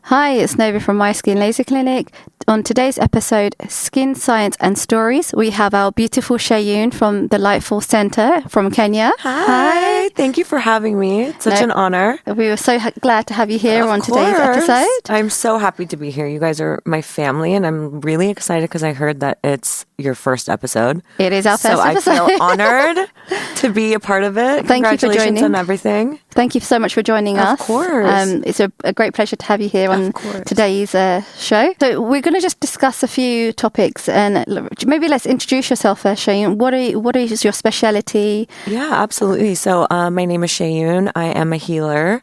Hi, it's Snowvia from My Skin Laser Clinic. On today's episode, Skin Science and Stories, we have our beautiful Shayoon from the Lightful Center from Kenya. Hi. Thank you for having me. It's such an honor. We were so glad to have you here on today's episode. I'm so happy to be here. You guys are my family, and I'm really excited because I heard that it's your first episode. It is our first episode. So I feel honored to be a part of it. Thank you for joining. Congratulations on everything. Thank you so much for joining us. Of course. It's a great pleasure to have you here on today's show. So we're going to just discuss a few topics, and maybe let's introduce yourself first, Shayoon. What is your specialty? Yeah, absolutely. So my name is Shayoon. I am a healer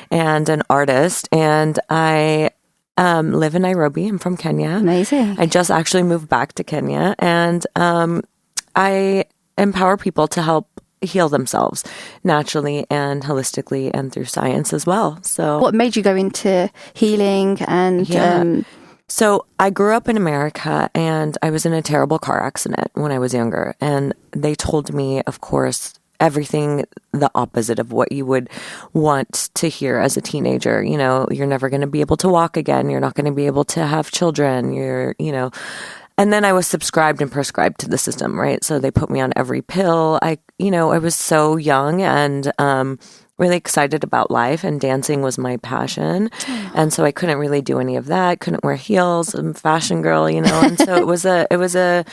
and an artist, and I live in Nairobi. I'm from Kenya. Amazing. I just actually moved back to Kenya, and I empower people to help heal themselves naturally and holistically and through science as well. So what made you go into healing and So I grew up in America, and I was in a terrible car accident when I was younger, and they told me, of course, everything the opposite of what you would want to hear as a teenager. You know, you're never going to be able to walk again. You're not going to be able to have children. And then I was subscribed and prescribed to the system, right? So they put me on every pill. I was so young and really excited about life, and dancing was my passion. And so I couldn't really do any of that. Couldn't wear heels. I'm a fashion girl, And so it was a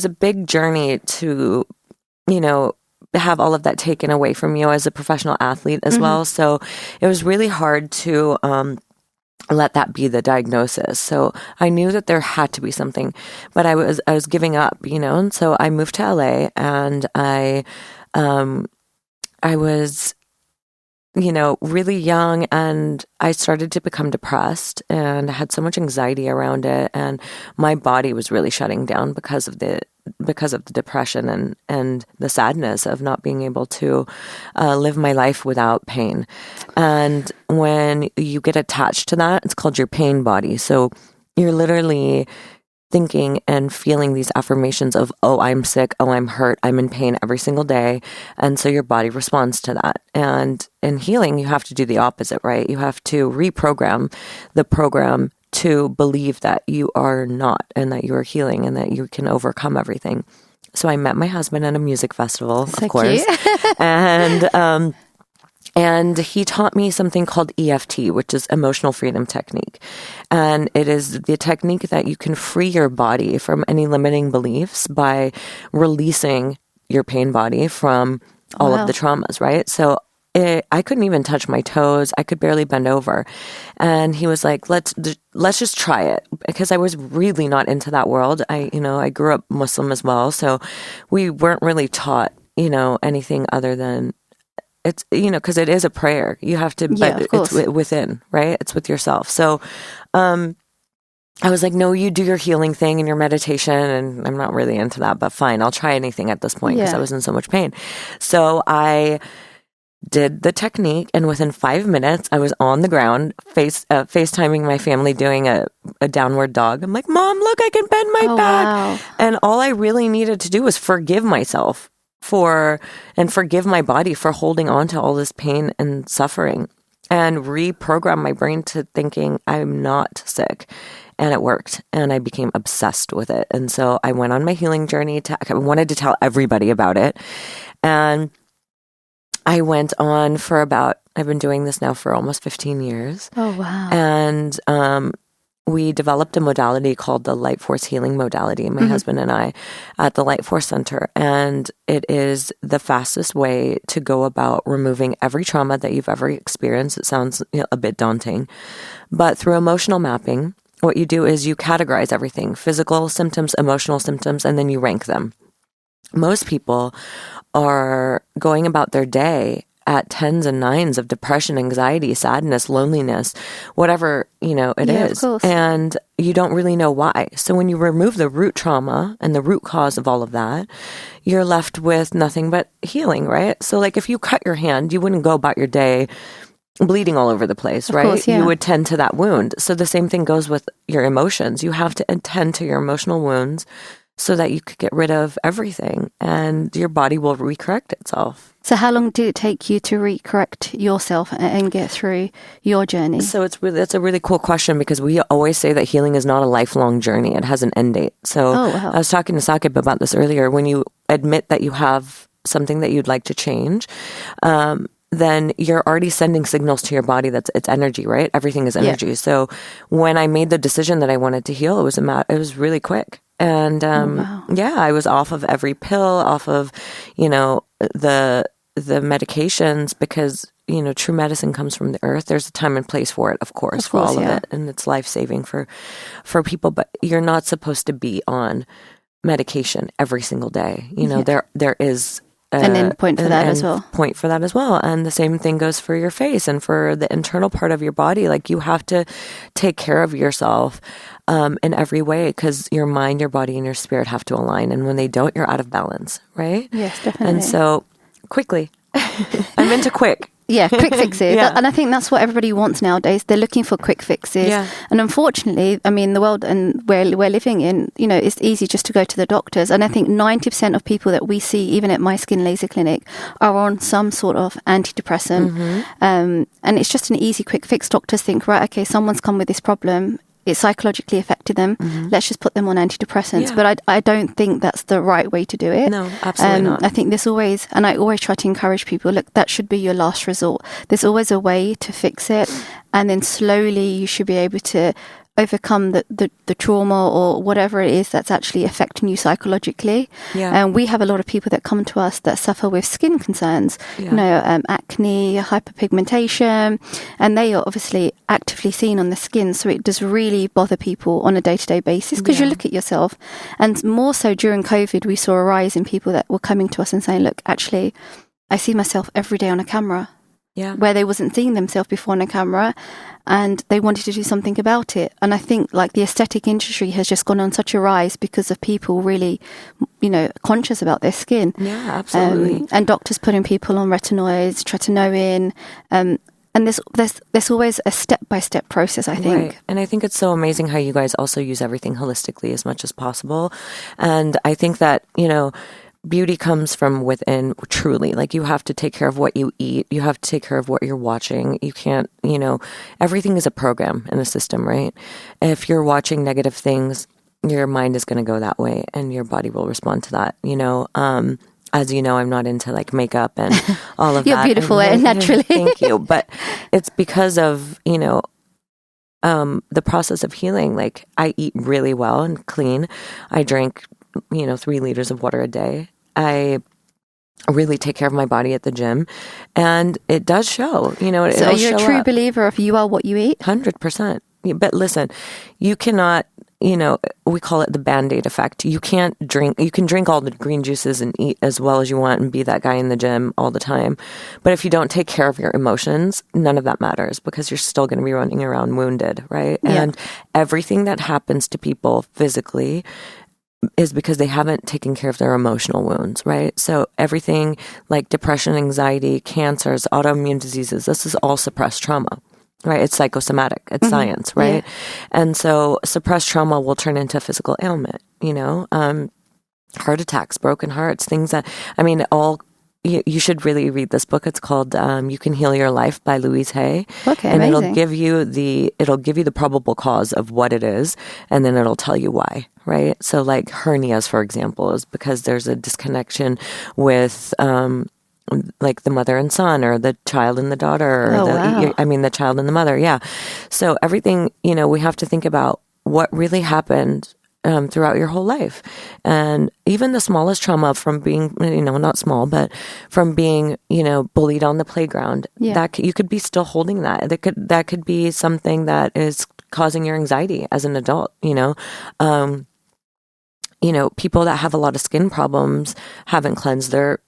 big journey to, have all of that taken away from you as a professional athlete as well. So it was really hard to let that be the diagnosis. So I knew that there had to be something, but I was giving up, and so I moved to LA, and I was, really young, and I started to become depressed, and I had so much anxiety around it, and my body was really shutting down because of the depression and the sadness of not being able to live my life without pain. And when you get attached to that, it's called your pain body. So you're literally thinking and feeling these affirmations of, oh, I'm sick, oh, I'm hurt, I'm in pain every single day. And so your body responds to that. And in healing, you have to do the opposite, right? You have to reprogram the program to believe that you are not, and that you are healing, and that you can overcome everything. So I met my husband at a music festival, of course. And he taught me something called EFT, which is Emotional Freedom Technique. And it is the technique that you can free your body from any limiting beliefs by releasing your pain body from all of the traumas, right? So I couldn't even touch my toes. I could barely bend over. And he was like, let's just try it, because I was really not into that world. I grew up Muslim as well. So we weren't really taught, anything other than it's, because it is a prayer. You have to, but it's within, right? It's with yourself. So, I was like, no, you do your healing thing and your meditation. And I'm not really into that, but fine. I'll try anything at this point because I was in so much pain. So I did the technique, and within 5 minutes, I was on the ground, FaceTiming my family doing a downward dog. I'm like, Mom, look, I can bend my back. Wow. And all I really needed to do was forgive myself and forgive my body for holding on to all this pain and suffering, and reprogram my brain to thinking I'm not sick. And it worked, and I became obsessed with it. And so I went on my healing journey. I wanted to tell everybody about it. And I went on I've been doing this now for almost 15 years. Oh, wow. And we developed a modality called the Light Force Healing Modality, my husband and I, at the Light Force Center. And it is the fastest way to go about removing every trauma that you've ever experienced. It sounds a bit daunting. But through emotional mapping, what you do is you categorize everything: physical symptoms, emotional symptoms, and then you rank them. Most people are going about their day at 10s and 9s of depression, anxiety, sadness, loneliness, whatever, it is. And you don't really know why. So when you remove the root trauma and the root cause of all of that, you're left with nothing but healing, right? So like if you cut your hand, you wouldn't go about your day bleeding all over the place, right? Of course, yeah. You would tend to that wound. So the same thing goes with your emotions. You have to attend to your emotional wounds so that you could get rid of everything and your body will recorrect itself. So how long did it take you to recorrect yourself and get through your journey? So that's a really cool question, because we always say that healing is not a lifelong journey. It has an end date. So wow. I was talking to Sakib about this earlier. When you admit that you have something that you'd like to change, then you're already sending signals to your body that it's energy, right? Everything is energy. Yeah. So when I made the decision that I wanted to heal, it was really quick. And I was off of every pill, off of, the medications, because, true medicine comes from the earth. There's a time and place for it, of course, for all of it. And it's life-saving for people, but you're not supposed to be on medication every single day. There is an end point for that as well. Point for that as well. And the same thing goes for your face and for the internal part of your body. Like, you have to take care of yourself in every way, because your mind, your body, and your spirit have to align. And when they don't, you're out of balance, right? Yes, definitely. And so, quickly, I'm into quick. Yeah, quick fixes. Yeah. And I think that's what everybody wants nowadays. They're looking for quick fixes. Yeah. And unfortunately, I mean, the world and where we're living in, it's easy just to go to the doctors. And I think 90% of people that we see, even at My Skin Laser Clinic, are on some sort of antidepressant. Mm-hmm. And it's just an easy, quick fix. Doctors think, right, okay, someone's come with this problem. It psychologically affected them. Mm-hmm. Let's just put them on antidepressants. Yeah. But I don't think that's the right way to do it. No, absolutely not. I think there's always, and I always try to encourage people, look, that should be your last resort. There's always a way to fix it. And then slowly you should be able to overcome the trauma or whatever it is that's actually affecting you psychologically. Yeah. And we have a lot of people that come to us that suffer with skin concerns, acne, hyperpigmentation, and they are obviously actively seen on the skin. So it does really bother people on a day-to-day basis, because you look at yourself. And more so during COVID, we saw a rise in people that were coming to us and saying, look, actually, I see myself every day on a camera. Yeah. Where they wasn't seeing themselves before on a camera, and they wanted to do something about it. And I think like the aesthetic industry has just gone on such a rise because of people really, conscious about their skin. Yeah, absolutely. And doctors putting people on retinoids, tretinoin, and there's always a step-by-step process, I think. Right. And I think it's so amazing how you guys also use everything holistically as much as possible. And I think that, beauty comes from within, truly. Like, you have to take care of what you eat. You have to take care of what you're watching. You can't, everything is a program in a system, right? If you're watching negative things, your mind is going to go that way and your body will respond to that, As you know, I'm not into like makeup and all of You're that. You're beautiful, naturally. Thank you. But it's because of, the process of healing. Like, I eat really well and clean. I drink 3 liters of water a day. I really take care of my body at the gym, and it does show, So you're a true believer of you are what you eat? 100%. But listen, you cannot, we call it the Band-Aid effect. You can drink all the green juices and eat as well as you want and be that guy in the gym all the time. But if you don't take care of your emotions, none of that matters, because you're still going to be running around wounded, right? Yeah. And everything that happens to people physically is because they haven't taken care of their emotional wounds, right? So everything like depression, anxiety, cancers, autoimmune diseases, this is all suppressed trauma, right? It's psychosomatic. It's science, right? Yeah. And so suppressed trauma will turn into a physical ailment, heart attacks, broken hearts, things that, you should really read this book. It's called You Can Heal Your Life by Louise Hay. Okay, and amazing. it'll give you the probable cause of what it is, and then it'll tell you why, right? So like hernias, for example, is because there's a disconnection with like the mother and son, or the child and the daughter, or the child and the mother. Yeah. So everything, we have to think about what really happened throughout your whole life. And even the smallest trauma from being, not small, but from being, bullied on the playground, that you could be still holding that. That could be something that is causing your anxiety as an adult, people that have a lot of skin problems haven't cleansed their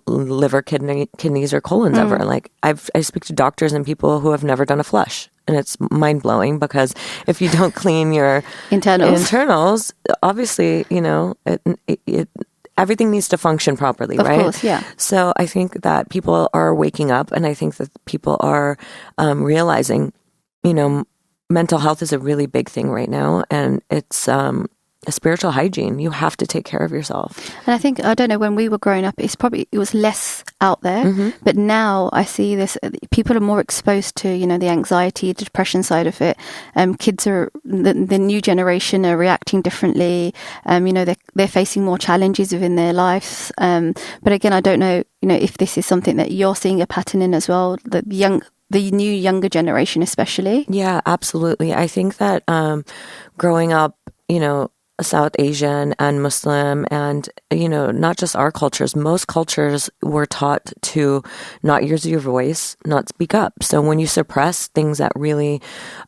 liver, kidneys, or colons ever. Like, I speak to doctors and people who have never done a flush. And it's mind-blowing, because if you don't clean your internals, obviously, everything needs to function properly, right? Of course, yeah. So I think that people are waking up, and I think that people are realizing, mental health is a really big thing right now, and it's spiritual hygiene. You have to take care of yourself. And I think, I don't know, when we were growing up, it was less out there. But now I see this, people are more exposed to, the anxiety, depression side of it. Kids the new generation are reacting differently. They're facing more challenges within their lives. But again, I don't know, if this is something that you're seeing a pattern in as well, the new younger generation especially. Yeah, absolutely. I think that growing up, South Asian and Muslim and, not just our cultures, most cultures were taught to not use your voice, not speak up. So when you suppress things that really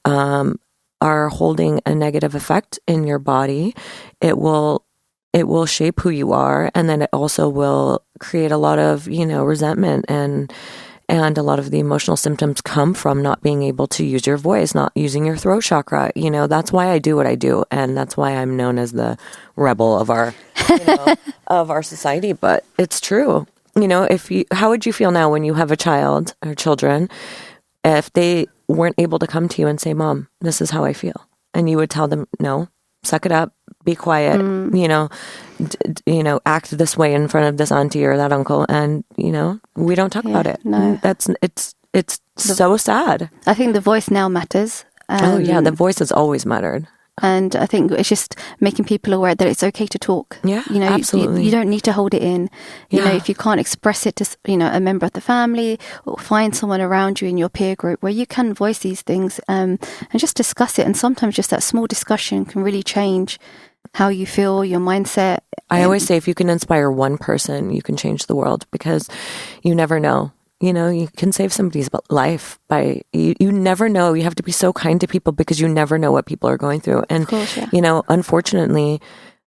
are holding a negative effect in your body, it will shape who you are. And then it also will create a lot of, resentment and a lot of the emotional symptoms come from not being able to use your voice, not using your throat chakra. That's why I do what I do. And that's why I'm known as the rebel of our, of our society. But it's true. How would you feel now when you have a child or children, if they weren't able to come to you and say, Mom, this is how I feel? And you would tell them, no, suck it up, be quiet, act this way in front of this auntie or that uncle. And, we don't talk about it. No. It's so sad. I think the voice now matters. The voice has always mattered. And I think it's just making people aware that it's okay to talk. Yeah, absolutely. You don't need to hold it in. You know, if you can't express it to, a member of the family, or find someone around you in your peer group where you can voice these things and just discuss it. And sometimes just that small discussion can really change how you feel, your mindset. I always say if you can inspire one person, you can change the world, because you never know. You can save somebody's life by, you never know. You have to be so kind to people because you never know what people are going through. And, of course, yeah. Unfortunately,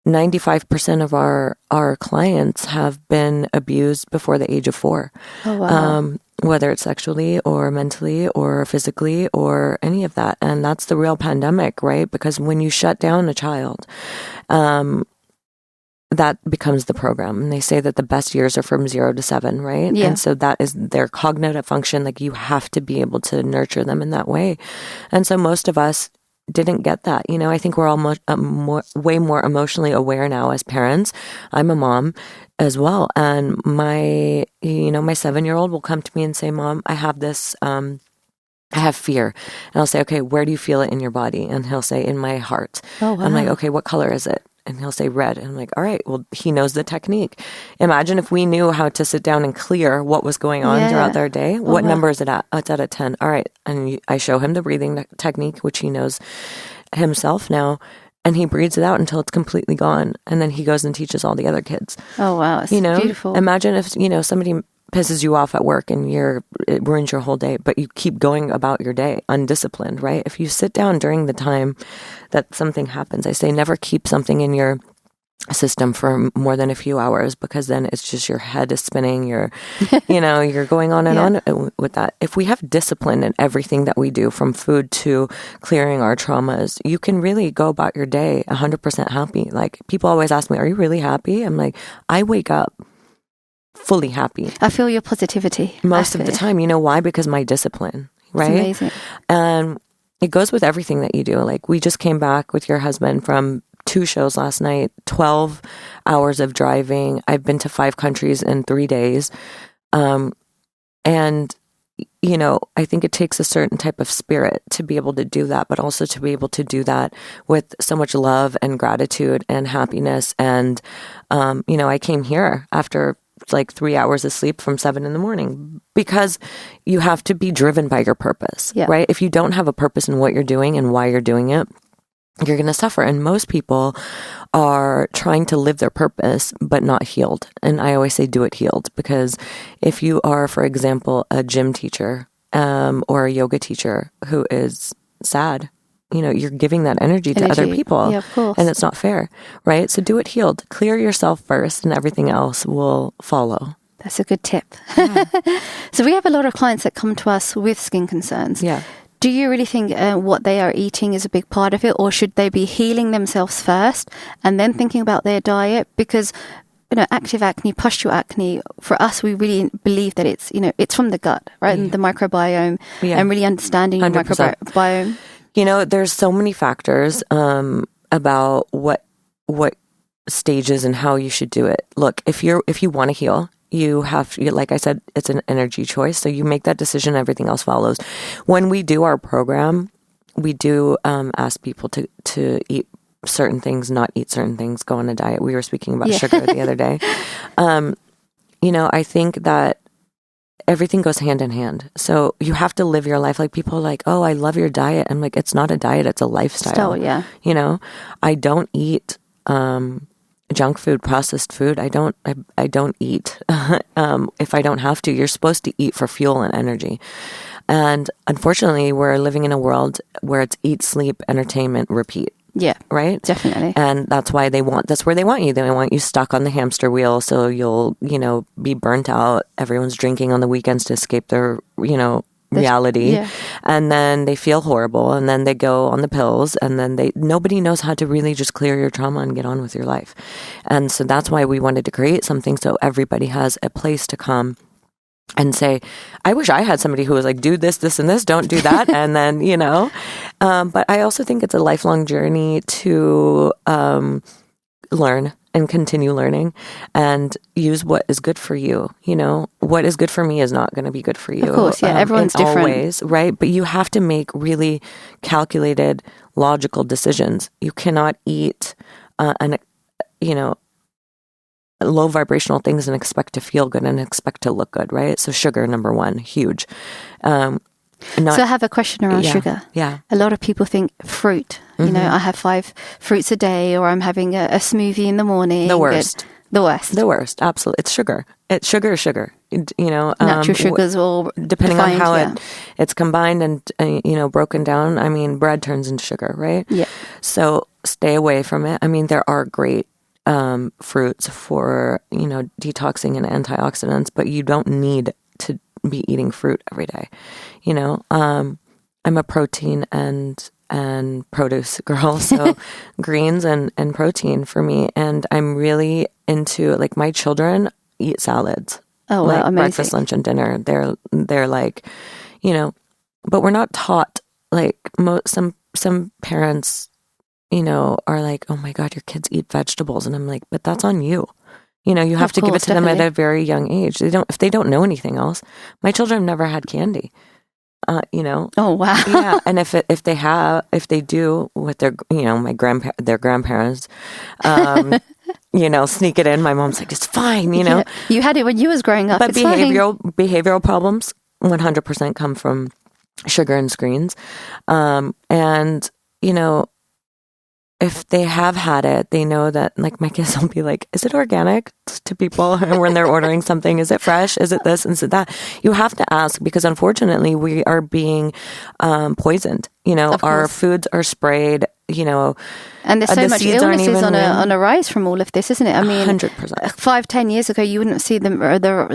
95% of our clients have been abused before the age of 4. Oh, wow. Whether it's sexually or mentally or physically or any of that. And that's the real pandemic, right? Because when you shut down a child, that becomes the program. And they say that the best years are from 0 to 7, right? Yeah. And so that is their cognitive function. Like, you have to be able to nurture them in that way. And so most of us didn't get that. I think we're all way more emotionally aware now as parents. I'm a mom as well. And my 7-year-old will come to me and say, Mom, I have this, I have fear. And I'll say, okay, where do you feel it in your body? And he'll say, in my heart. Oh, wow. I'm like, okay, what color is it? And he'll say red. And I'm like, all right, well, he knows the technique. Imagine if we knew how to sit down and clear what was going on throughout their day. What number is it at? Oh, it's at a 10. All right. And I show him the breathing technique, which he knows himself now. And he breathes it out until it's completely gone. And then he goes and teaches all the other kids. Oh, wow. It's beautiful. Imagine if, somebody pisses you off at work and it ruins your whole day, but you keep going about your day undisciplined, right? If you sit down during the time that something happens, I say never keep something in your system for more than a few hours, because then it's just your head is spinning, you're going on and on with that. If we have discipline in everything that we do, from food to clearing our traumas, you can really go about your day 100% happy. Like, people always ask me, are you really happy? I'm like, I wake up fully happy. I feel your positivity. Most of the time. You know why? Because my discipline, right? It's amazing. And it goes with everything that you do. Like, we just came back with your husband from 2 shows last night, 12 hours of driving. I've been to 5 countries in 3 days. And, I think it takes a certain type of spirit to be able to do that, but also to be able to do that with so much love and gratitude and happiness. And, I came here after like 3 hours of sleep from 7 in the morning, because you have to be driven by your purpose, right? If you don't have a purpose in what you're doing and why you're doing it, you're going to suffer. And most people are trying to live their purpose, but not healed. And I always say, do it healed. Because if you are, for example, a gym teacher or a yoga teacher who is sad, you're giving that energy to other people. Yeah, of course. And it's not fair, right? So do it healed. Clear yourself first, and everything else will follow. That's a good tip. Yeah. So we have a lot of clients that come to us with skin concerns. Yeah. Do you really think what they are eating is a big part of it, or should they be healing themselves first and then thinking about their diet? Because active acne, pustular acne, for us, we really believe that it's it's from the gut, right? And the microbiome, and really understanding your 100%. microbiome. There's so many factors about what what stages and how you should do it. Look, if you want to heal, like I said, it's an energy choice. So you make that decision, everything else follows. When we do our program, we do ask people to eat certain things, not eat certain things, go on a diet. We were speaking about sugar the other day. I think that everything goes hand in hand. So you have to live your life. Like people are like, oh, I love your diet. I'm like, it's not a diet, it's a lifestyle. Still, yeah. I don't eat junk food, processed food. I don't eat if I don't have to. You're supposed to eat for fuel and energy. And unfortunately, we're living in a world where it's eat, sleep, entertainment, repeat. Yeah. Right? Definitely. And that's where they want you. They want you stuck on the hamster wheel so you'll, be burnt out. Everyone's drinking on the weekends to escape their, reality. Yeah. And then they feel horrible and then they go on the pills and then nobody knows how to really just clear your trauma and get on with your life. And so that's why we wanted to create something so everybody has a place to come and say, I wish I had somebody who was like, do this, this, and this, don't do that. And then, but I also think it's a lifelong journey to learn and continue learning and use what is good for you. What is good for me is not going to be good for you. Of course, yeah. Everyone's in different. all ways, right? But you have to make really calculated, logical decisions. You cannot eat low vibrational things and expect to feel good and expect to look good, right? So sugar, number one, huge. So I have a question around sugar. Yeah. A lot of people think fruit. I have 5 fruits a day, or I'm having a smoothie in the morning. The worst. The worst. Absolutely. It's sugar. Sugar is sugar. Natural sugars all depending defined, on how it's combined and broken down. I mean, bread turns into sugar, right? Yeah. So stay away from it. I mean, there are great fruits for detoxing and antioxidants, but you don't need to be eating fruit every day. I'm a protein and produce girl, so greens and protein for me. And I'm really into, like, my children eat salads. Oh, like wow, amazing. Breakfast, lunch, and dinner. They're like, but we're not taught, like, some parents are like, oh my God, your kids eat vegetables. And I'm like, but that's on you. You have to give it to them at a very young age. If they don't know anything else. My children have never had candy. Oh, wow. Yeah. And if they do with their, their grandparents, sneak it in. My mom's like, it's fine, Yeah. You had it when you was growing up. But it's behavioral problems 100% come from sugar and screens. And, if they have had it, they know that, like, my kids will be like, is it organic to people when they're ordering something? Is it fresh? Is it this? Is it that? You have to ask, because unfortunately we are being poisoned. Our foods are sprayed, and there's so much illnesses on a rise from all of this, isn't it? I mean, 100%. 5-10 years ago, you wouldn't see the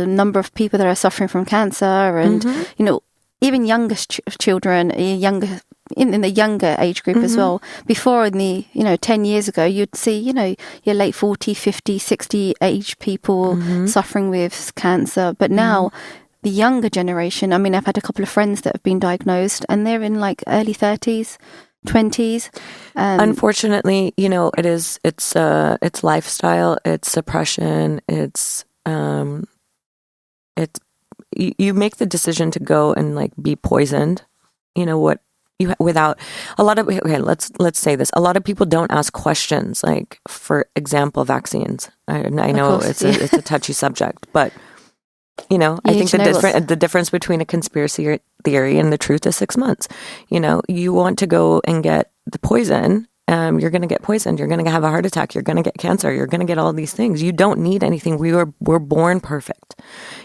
number of people that are suffering from cancer and, even younger children, in the younger age group as well. Before, in the 10 years ago, you'd see your late 40, 50, 60 age people suffering with cancer. But now the younger generation, I mean, I've had a couple of friends that have been diagnosed and they're in like early 30s, 20s. Unfortunately, it's lifestyle, it's suppression, it's you make the decision to go and, like, be poisoned. Without a lot of, let's say this. A lot of people don't ask questions, like, for example, vaccines. I know it's a touchy subject, but I think the difference between a conspiracy theory and the truth is 6 months. You want to go and get the poison. You're going to get poisoned. You're going to have a heart attack. You're going to get cancer. You're going to get all these things. You don't need anything. We're born perfect.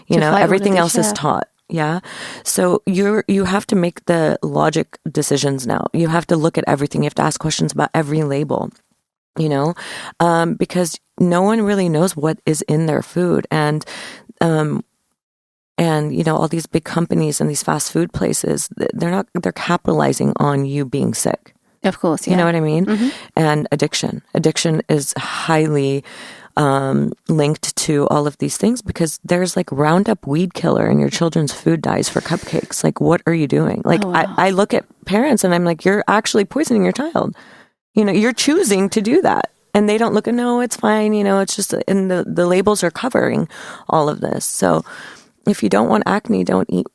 Everything else is taught. Yeah. So you have to make the logic decisions now. You have to look at everything. You have to ask questions about every label, because no one really knows what is in their food. And all these big companies and these fast food places, they're capitalizing on you being sick. Of course. Yeah. You know what I mean? Mm-hmm. And addiction is highly linked to all of these things, because there's, like, Roundup weed killer in your children's food dyes for cupcakes. Like, what are you doing? Like, I look at parents and I'm like, you're actually poisoning your child. You're choosing to do that. And they don't look at, no, it's fine. It's just, and the labels are covering all of this. So if you don't want acne, don't eat,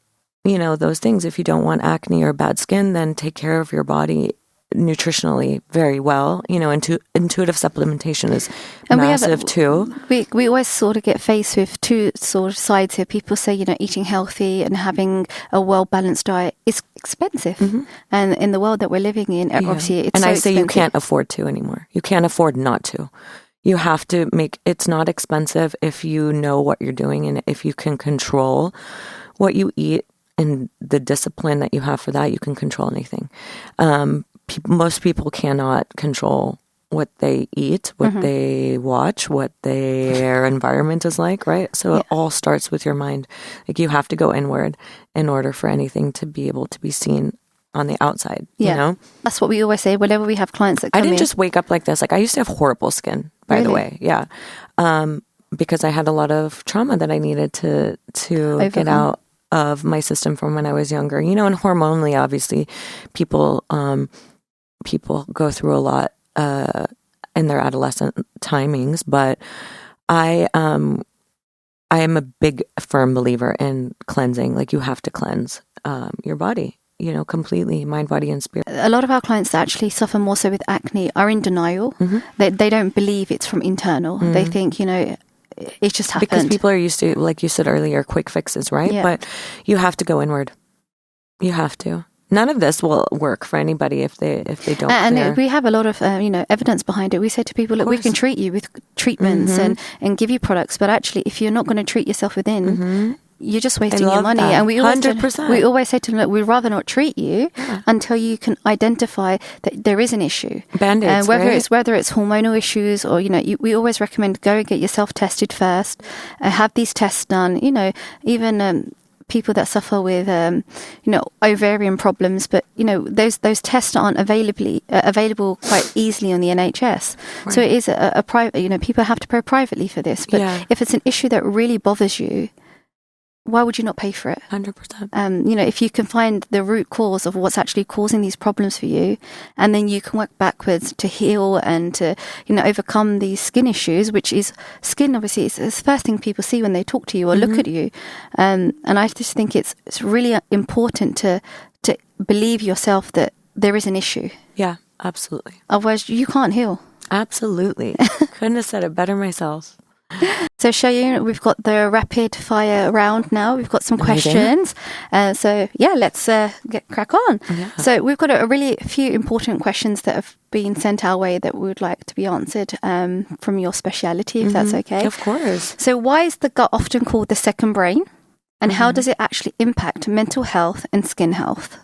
those things. If you don't want acne or bad skin, then take care of your body nutritionally very well. Intuitive supplementation is massive too. We always sort of get faced with two sort of sides here. People say, eating healthy and having a well-balanced diet is expensive. And in the world that we're living in, obviously it's and so I say expensive. You can't afford to anymore. You can't afford not to. You have to it's not expensive if you know what you're doing and if you can control what you eat and the discipline that you have for that, you can control anything. Most people cannot control what they eat, what they watch, what their environment is like, right? So it all starts with your mind. Like you have to go inward in order for anything to be able to be seen on the outside, That's what we always say whenever we have clients that come in. I didn't just wake up like this. Like I used to have horrible skin, by the way. Yeah. Because I had a lot of trauma that I needed to get out of my system from when I was younger. And hormonally, obviously, people go through a lot in their adolescent timings, but I am a big firm believer in cleansing. Like you have to cleanse your body, completely, mind, body, and spirit. A lot of our clients that actually suffer more so with acne are in denial. They don't believe it's from internal. They think, it just happened. Because people are used to, like you said earlier, quick fixes, right? Yeah. But you have to go inward. You have to. None of this will work for anybody if they don't. And we have a lot of evidence behind it. We say to people, look, we can treat you with treatments and give you products, but actually, if you're not going to treat yourself within, you're just wasting your money. That. And we always 100%. We always say to them, look, we'd rather not treat you until you can identify that there is an issue. Band-Aids, whether it's hormonal issues or we always recommend go and get yourself tested first. Have these tests done. Even people that suffer with ovarian problems, but those tests aren't available quite easily on the NHS. Right. So it is a private. People have to pay privately for this. But if it's an issue that really bothers you, why would you not pay for it? 100%. If you can find the root cause of what's actually causing these problems for you, and then you can work backwards to heal and to, overcome these skin issues, which is skin, obviously, it's the first thing people see when they talk to you or look at you. And I just think it's really important to believe yourself that there is an issue. Yeah, absolutely. Otherwise, you can't heal. Absolutely. Couldn't have said it better myself. So Shayoon, we've got the rapid fire round now. We've got some questions. Let's get crack on. Yeah. So we've got a really few important questions that have been sent our way that we would like to be answered from your speciality, if that's okay. Of course. So why is the gut often called the second brain? And how does it actually impact mental health and skin health?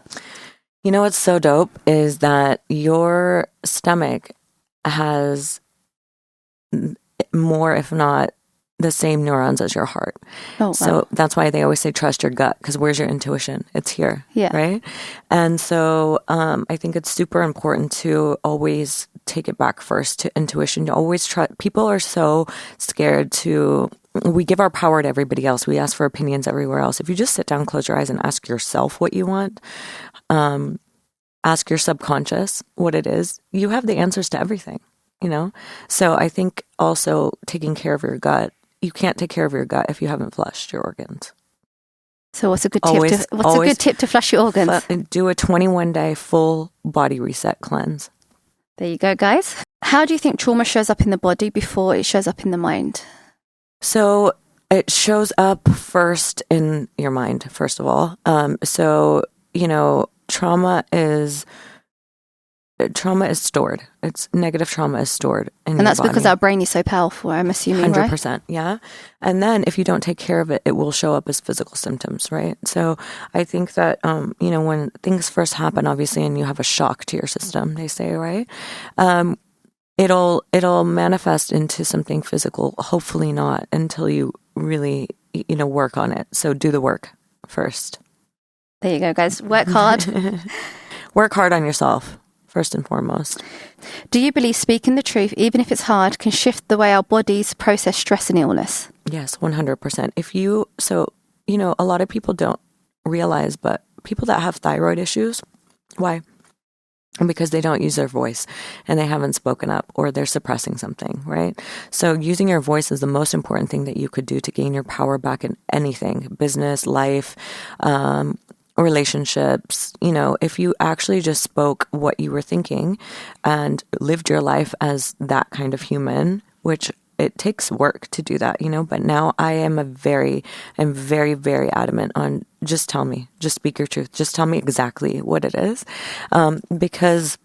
What's so dope is that your stomach has more, if not the same neurons as your heart. Oh, wow. So that's why they always say trust your gut, because where's your intuition? It's here. Yeah. Right? And so I think it's super important to always take it back first to intuition. You always try. People are so scared we give our power to everybody else. We ask for opinions everywhere else. If you just sit down, close your eyes and ask yourself what you want, ask your subconscious what it is, you have the answers to everything. So I think also taking care of your gut, you can't take care of your gut if you haven't flushed your organs. So what's a good tip to flush your organs? Do a 21-day full body reset cleanse. There you go, guys. How do you think trauma shows up in the body before it shows up in the mind? So it shows up first in your mind, first of all. Trauma is stored. It's negative trauma is stored in and that's your body. Because our brain is so powerful, I'm assuming, 100%, right? yeah. And then if you don't take care of it, it will show up as physical symptoms, right? So I think that, when things first happen, obviously, and you have a shock to your system, they say, right? It'll manifest into something physical, hopefully not until you really, work on it. So do the work first. There you go, guys. Work hard. Work hard on yourself. First and foremost. Do you believe speaking the truth, even if it's hard, can shift the way our bodies process stress and illness? Yes, 100%. A lot of people don't realize, but people that have thyroid issues, why? And because they don't use their voice and they haven't spoken up or they're suppressing something, right? So using your voice is the most important thing that you could do to gain your power back in anything, business, life, relationships. You know, if you actually just spoke what you were thinking and lived your life as that kind of human, which it takes work to do that, you know, but now I'm very, very adamant on just tell me, just speak your truth. Just tell me exactly what it is. Because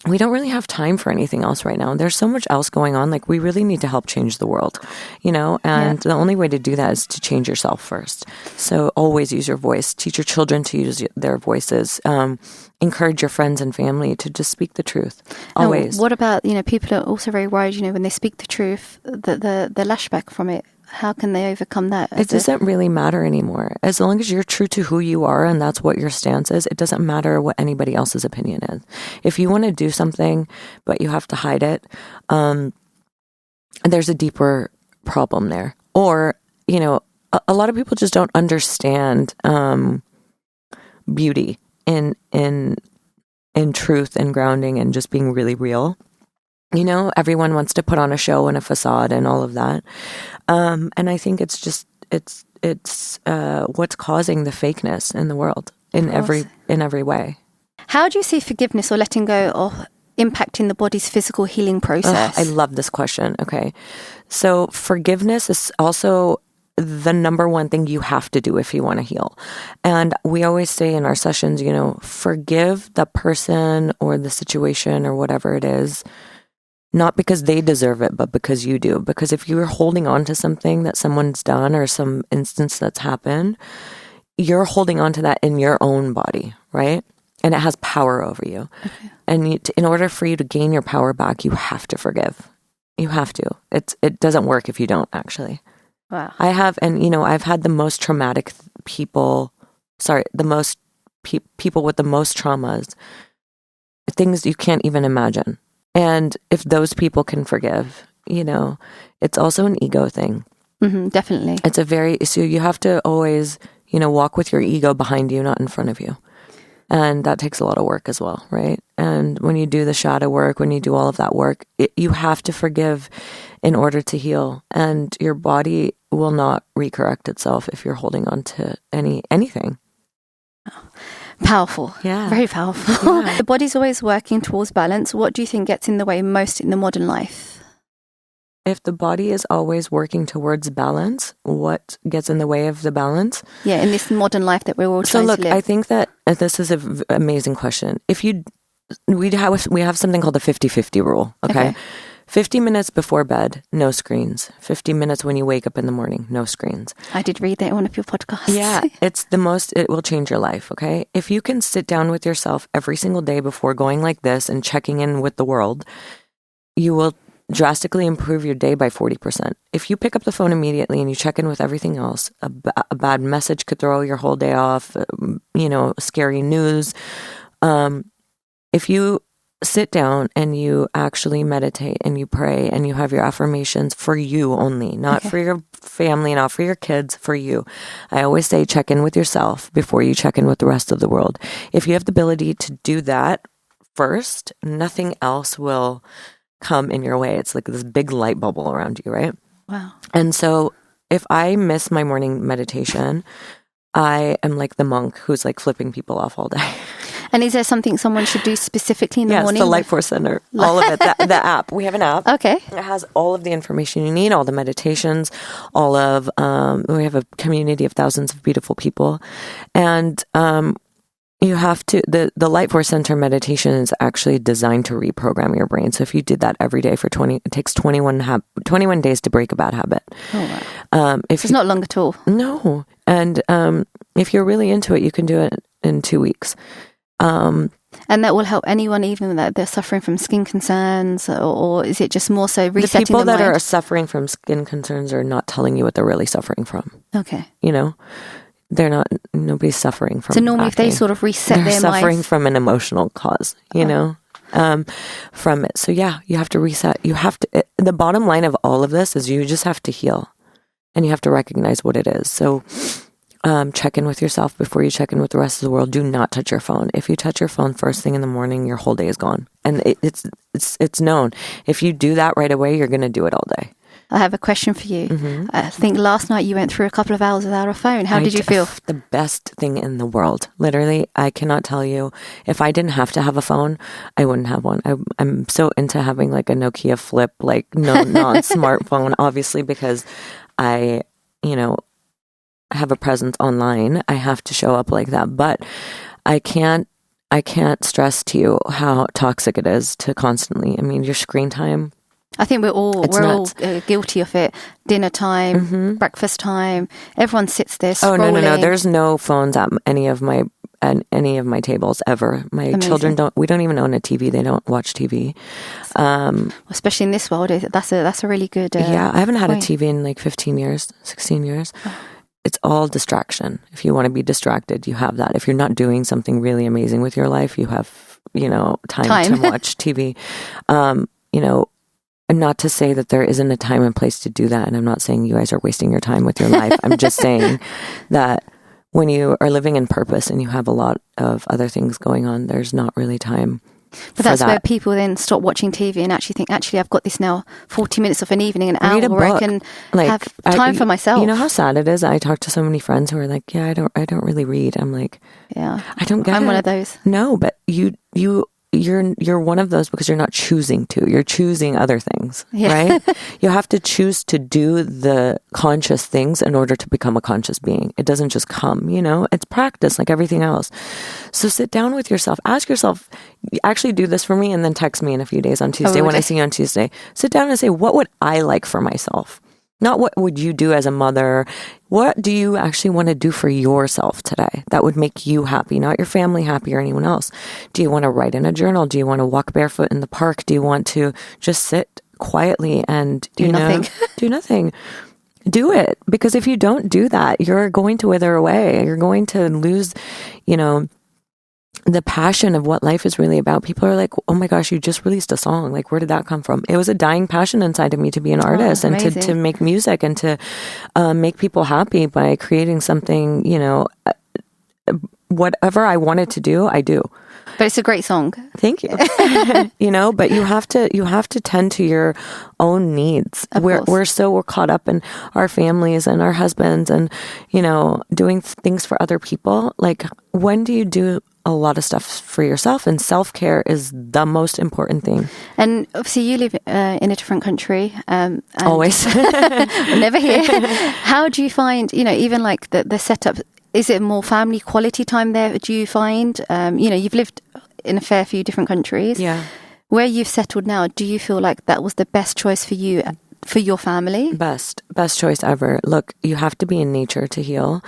we don't really have time for anything else right now. There's so much else going on. Like, we really need to help change the world, you know, and the only way to do that is to change yourself first. So always use your voice. Teach your children to use their voices. Encourage your friends and family to just speak the truth. Always. And what about, you know, people are also very worried, you know, when they speak the truth, the lashback from it. How can they overcome that? It doesn't really matter anymore. As long as you're true to who you are and that's what your stance is, it doesn't matter what anybody else's opinion is. If you want to do something, but you have to hide it, there's a deeper problem there. Or, you know, a lot of people just don't understand beauty in truth and grounding and just being really real. You know, everyone wants to put on a show and a facade and all of that. And I think it's just, it's what's causing the fakeness in the world in every way. How do you see forgiveness or letting go of impacting the body's physical healing process? I love this question. Okay. So forgiveness is also the number one thing you have to do if you want to heal. And we always say in our sessions, you know, forgive the person or the situation or whatever it is, not because they deserve it, but because you do. Because if you're holding on to something that someone's done or some instance that's happened, you're holding on to that in your own body, right? And it has power over you. Okay. And in order for you to gain your power back, you have to forgive. You have to. It doesn't work if you don't, actually. Wow. I've had the most traumatic people with the most traumas, things you can't even imagine. And if those people can forgive, you know, it's also an ego thing. Mm-hmm, definitely. So you have to always, you know, walk with your ego behind you, not in front of you. And that takes a lot of work as well, right? And when you do the shadow work, when you do all of that work, you have to forgive in order to heal. And your body will not recorrect itself if you're holding on to anything. Oh. Powerful. Yeah. Very powerful. Yeah. The body's always working towards balance. What do you think gets in the way most in the modern life? If the body is always working towards balance, what gets in the way of the balance? Yeah, in this modern life that we're all trying to live. I think that this is an amazing question. We have something called the 50-50 rule, okay? 50 minutes before bed, no screens. 50 minutes when you wake up in the morning, no screens. I did read that in one of your podcasts. Yeah, it will change your life, okay? If you can sit down with yourself every single day before going like this and checking in with the world, you will drastically improve your day by 40%. If you pick up the phone immediately and you check in with everything else, a bad message could throw your whole day off, you know, scary news. If you sit down and you actually meditate and you pray and you have your affirmations for you only, not for your family, not for your kids, for you. I always say check in with yourself before you check in with the rest of the world. If you have the ability to do that first, nothing else will come in your way. It's like this big light bubble around you, right? Wow. And so if I miss my morning meditation, I am like the monk who's like flipping people off all day. And is there something someone should do specifically in the morning? Yes, the Light Force Center. All of it. The app. We have an app. Okay. It has all of the information you need, all the meditations, we have a community of thousands of beautiful people. And you have to, the Light Force Center meditation is actually designed to reprogram your brain. So if you did that every day for it takes 21 days to break a bad habit. Oh, wow. It's not long at all. No. And if you're really into it, you can do it in 2 weeks. And that will help anyone, even that they're suffering from skin concerns, or is it just more so resetting the people that mind? are suffering from skin concerns are not telling you what they're really suffering from. Okay. You know, nobody's suffering from. So normally if they sort of reset their mind. They're suffering from an emotional cause, you know, from it. So yeah, you have to reset. The bottom line of all of this is you just have to heal and you have to recognize what it is. So check in with yourself before you check in with the rest of the world. Do not touch your phone. If you touch your phone first thing in the morning, your whole day is gone. And it's known. If you do that right away, you're going to do it all day. I have a question for you. I think last night you went through a couple of hours without a phone. How did you feel? The best thing in the world. Literally, I cannot tell you. If I didn't have to have a phone, I wouldn't have one. I'm so into having like a Nokia flip, like non-smartphone, obviously, because I have a presence online. I have to show up like that. But I can't stress to you how toxic it is to constantly, your screen time. I think we're all guilty of it. Dinner time, breakfast time. Everyone sits there scrolling. Oh no! There's no phones at any of my tables ever. My Amazing. Children we don't even own a TV. They don't watch TV. Especially in this world, that's a really good. Yeah, I haven't had point. a TV in like 15 years, 16 years. It's all distraction. If you want to be distracted, you have that. If you're not doing something really amazing with your life, you have time to watch TV. And not to say that there isn't a time and place to do that. And I'm not saying you guys are wasting your time with your life. I'm just saying that when you are living in purpose and you have a lot of other things going on, there's not really time. But that's where people then stop watching TV and actually think, I've got this now 40 minutes of an evening, an hour where I can have time for myself. You know how sad it is? I talk to so many friends who are like, yeah, I don't really read. I'm like, yeah, I don't get it. I'm one of those. No, but you're one of those because you're not choosing to. You're choosing other things, right? You have to choose to do the conscious things in order to become a conscious being. It doesn't just come, It's practice like everything else. So sit down with yourself. Ask yourself, actually do this for me and then text me in a few days on Tuesday when I see you on Tuesday. Sit down and say, what would I like for myself? Not what would you do as a mother. What do you actually want to do for yourself today that would make you happy, not your family happy or anyone else? Do you want to write in a journal? Do you want to walk barefoot in the park? Do you want to just sit quietly and do nothing? Do nothing. Do it. Because if you don't do that, you're going to wither away. You're going to lose, the passion of what life is really about. People are like, oh my gosh, you just released a song. Like, where did that come from? It was a dying passion inside of me to be an artist and to make music and to make people happy by creating something, whatever I wanted to do, I do. But it's a great song. Thank you. But you have to tend to your own needs. We're caught up in our families and our husbands and, doing things for other people. Like, when do you do a lot of stuff for yourself? And self-care is the most important thing. And obviously you live in a different country. And always. Never here. How do you find, even like the setup? Is it more family quality time there? Do you find, you've lived in a fair few different countries. Yeah. Where you've settled now, do you feel like that was the best choice for you, for your family? Best choice ever. Look, you have to be in nature to heal.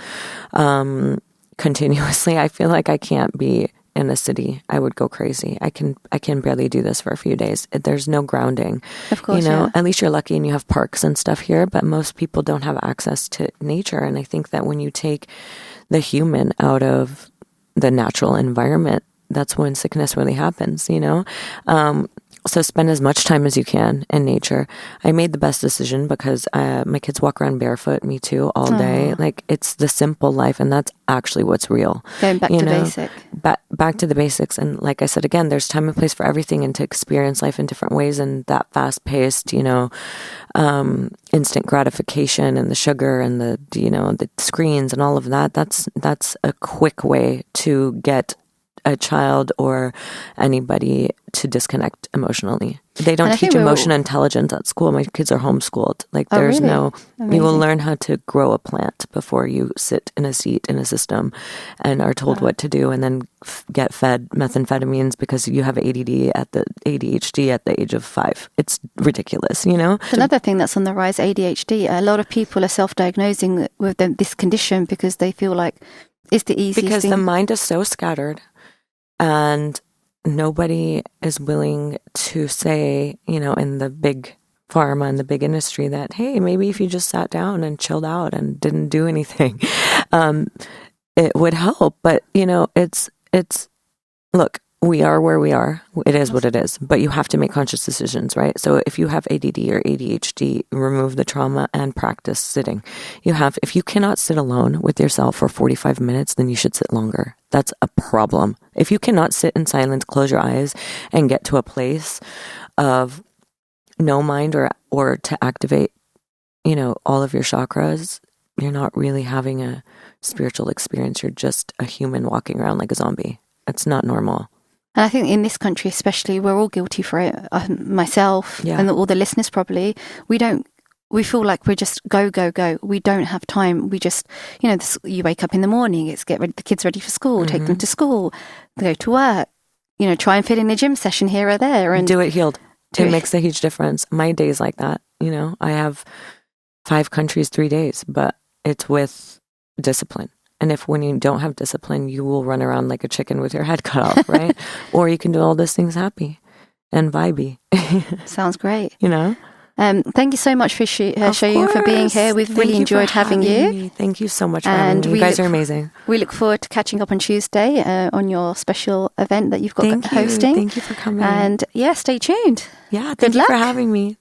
Continuously. I feel like I can't be in a city. I would go crazy. I can barely do this for a few days. There's no grounding. Of course, At least you're lucky and you have parks and stuff here, but most people don't have access to nature. And I think that when you take the human out of the natural environment, that's when sickness really happens, So spend as much time as you can in nature. I made the best decision because my kids walk around barefoot, me too, all day. Like, it's the simple life, and that's actually what's real. Going back to basic. Back to the basics. And like I said, again, there's time and place for everything, and to experience life in different ways. And that fast-paced, instant gratification and the sugar and the screens and all of that, that's a quick way to get a child or anybody to disconnect emotionally. They don't teach emotional intelligence at school. My kids are homeschooled. Like, there's really? You will learn how to grow a plant before you sit in a seat in a system and are told what to do, and then get fed methamphetamines because you have ADHD at the age of 5. It's ridiculous, Another thing that's on the rise, ADHD. A lot of people are self-diagnosing with this condition because they feel like it's the easiest because thing. The mind is so scattered. And nobody is willing to say, in the big pharma and the big industry that, hey, maybe if you just sat down and chilled out and didn't do anything, it would help. But, look, we are where we are. It is what it is. But you have to make conscious decisions, right? So if you have ADD or ADHD, remove the trauma and practice sitting. If you cannot sit alone with yourself for 45 minutes, then you should sit longer. That's a problem. If you cannot sit in silence, close your eyes, and get to a place of no mind or to activate, all of your chakras, you're not really having a spiritual experience. You're just a human walking around like a zombie. It's not normal. And I think in this country especially, we're all guilty for it. Myself and all the listeners probably. We feel like we're just go, go, go. We don't have time. We just, you wake up in the morning, it's get the kids ready for school, take them to school, go to work, try and fit in a gym session here or there. And do it healed. It makes a huge difference. My day's like that. I have 5 countries, 3 days, but it's with discipline. And when you don't have discipline, you will run around like a chicken with your head cut off, right? Or you can do all those things happy and vibey. Sounds great. Thank you so much for Shayoon for being here. We've really enjoyed having you. Me. Thank you so much for having me. You guys are amazing. We look forward to catching up on Tuesday on your special event that you've got hosting. Thank you for coming. And stay tuned. Yeah, thank you for having me.